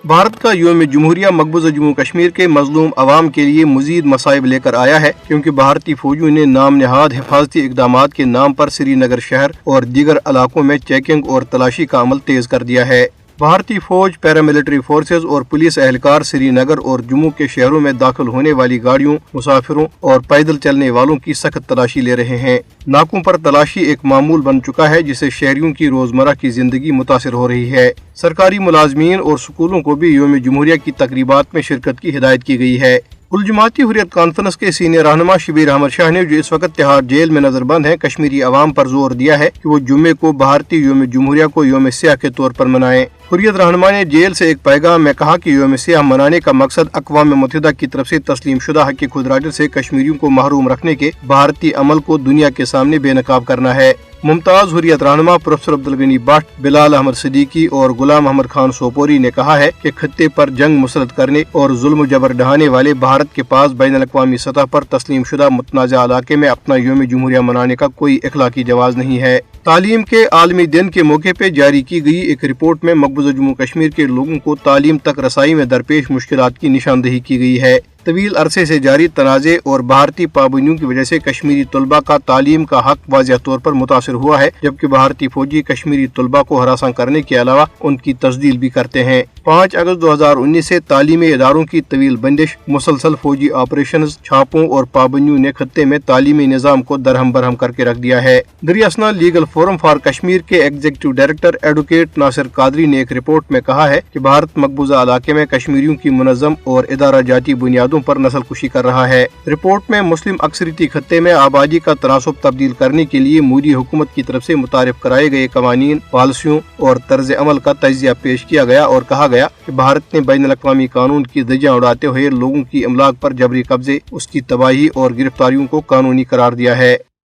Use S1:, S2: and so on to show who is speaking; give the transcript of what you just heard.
S1: بھارت کا یوم جمہوریہ مقبوضہ جموں کشمیر کے مظلوم عوام کے لیے مزید مصائب لے کر آیا ہے، کیونکہ بھارتی فوجیوں نے نام نہاد حفاظتی اقدامات کے نام پر سری نگر شہر اور دیگر علاقوں میں چیکنگ اور تلاشی کا عمل تیز کر دیا ہے۔ بھارتی فوج، پیراملٹری فورسز اور پولیس اہلکار سری نگر اور جموں کے شہروں میں داخل ہونے والی گاڑیوں، مسافروں اور پیدل چلنے والوں کی سخت تلاشی لے رہے ہیں۔ ناکوں پر تلاشی ایک معمول بن چکا ہے، جسے شہریوں کی روزمرہ کی زندگی متاثر ہو رہی ہے۔ سرکاری ملازمین اور سکولوں کو بھی یوم جمہوریہ کی تقریبات میں شرکت کی ہدایت کی گئی ہے۔ کل جماعتی حریت کانفرنس کے سینئر رہنما شبیر احمد شاہ نے، جو اس وقت تہاڑ جیل میں نظر بند ہیں، کشمیری عوام پر زور دیا ہے کہ وہ جمعے کو بھارتی یوم جمہوریہ کو یوم سیاہ کے طور پر منائیں۔ حریت رہنما نے جیل سے ایک پیغام میں کہا کہ یوم سیاہ منانے کا مقصد اقوام متحدہ کی طرف سے تسلیم شدہ حق خود ارادی سے کشمیریوں کو محروم رکھنے کے بھارتی عمل کو دنیا کے سامنے بے نقاب کرنا ہے۔ ممتاز حریت رہنما پروفیسر عبدالغنی بٹ، بلال احمد صدیقی اور غلام احمد خان سوپوری نے کہا ہے کہ خطے پر جنگ مسلط کرنے اور ظلم و جبر ڈھانے والے بھارت کے پاس بین الاقوامی سطح پر تسلیم شدہ متنازع علاقے میں اپنا یوم جمہوریہ منانے کا کوئی اخلاقی جواز نہیں ہے۔ تعلیم کے عالمی دن کے موقع پہ جاری کی گئی ایک رپورٹ میں مقبوضہ جموں کشمیر کے لوگوں کو تعلیم تک رسائی میں درپیش مشکلات کی نشاندہی کی گئی ہے۔ طویل عرصے سے جاری تنازع اور بھارتی پابندیوں کی وجہ سے کشمیری طلباء کا تعلیم کا حق واضح طور پر متاثر ہوا ہے، جبکہ بھارتی فوجی کشمیری طلباء کو ہراساں کرنے کے علاوہ ان کی تزلیل بھی کرتے ہیں۔ 5 اگست 2019 سے تعلیمی اداروں کی طویل بندش، مسلسل فوجی آپریشنز، چھاپوں اور پابندیوں نے خطے میں تعلیمی نظام کو درہم برہم کر کے رکھ دیا ہے۔ دری اسنا لیگل فورم فار کشمیر کے ایگزیکٹو ڈائریکٹر ایڈوکیٹ ناصر قادری نے ایک رپورٹ میں کہا ہے کہ بھارت مقبوضہ علاقے میں کشمیریوں کی منظم اور ادارہ جاتی بنیادوں پر نسل کشی کر رہا ہے۔ رپورٹ میں مسلم اکثریتی خطے میں آبادی کا تناسب تبدیل کرنے کے لیے مودی حکومت کی طرف سے متعارف کرائے گئے قوانین، پالیسیوں اور طرز عمل کا تجزیہ پیش کیا گیا اور کہا گیا کہ بھارت نے بین الاقوامی قانون کی دھجیاں اڑاتے ہوئے لوگوں کی املاک پر جبری قبضے، اس کی تباہی اور گرفتاریوں کو قانونی قرار دیا ہے۔